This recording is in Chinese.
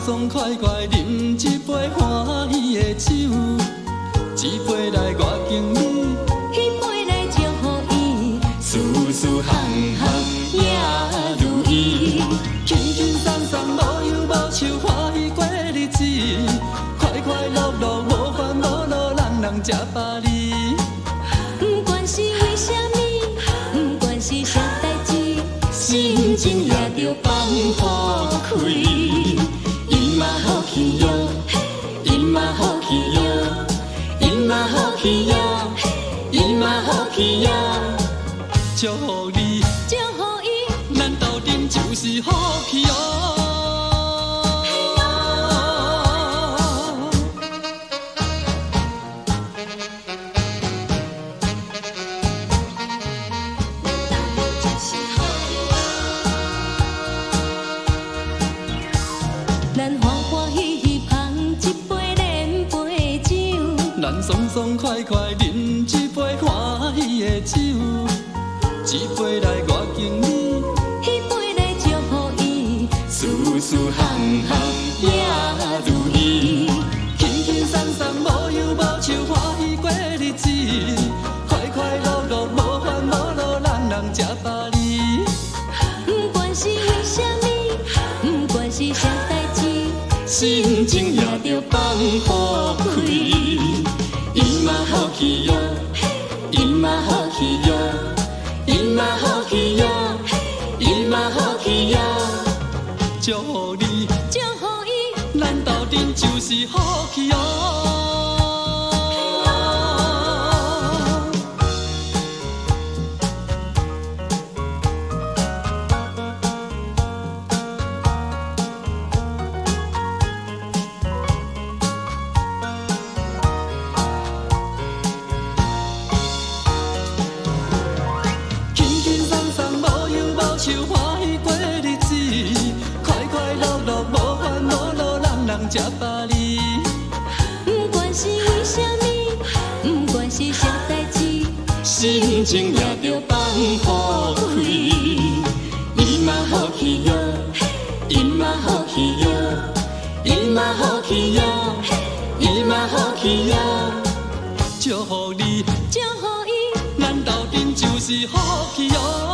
爽快快饮一杯欢喜的酒，一杯来我敬你，彼杯来祝福伊，事事行行也如意，轻轻松松无忧无愁欢喜过日子，快快乐乐无烦无恼，人人吃饱哩。不管是为什么，不管是啥代志，心情也着放花开。伊嘛好气哟，伊嘛好气哟，伊嘛好气哟，伊嘛好气哟。祝福你，祝福伊，咱斗阵就是好气哦。咱欢欢喜喜捧一杯连杯酒，咱爽爽快快饮一杯欢喜的酒，一杯来我敬你，彼杯来祝福伊，事事行行也如意，轻轻松松无忧无愁欢喜过日子，快快乐乐无烦无恼，人人吃饱哩。不管是为什么，不管是啥代志，心情也着放花开。伊嘛好气哟，伊嘛好气哟，伊嘛好气哟，伊嘛好气哟。祝福你，祝福伊，咱斗阵就是好气哦。轻轻松松无忧无愁欢喜过日子，快快乐乐无烦无恼，人人吃饱哩。不管是为什么，不管是啥代志，心情也着放花开。伊嘛好气哟，伊嘛好气哟，伊嘛好气哟，伊嘛好气哟。祝福你，祝福伊，咱斗阵就是好气哟。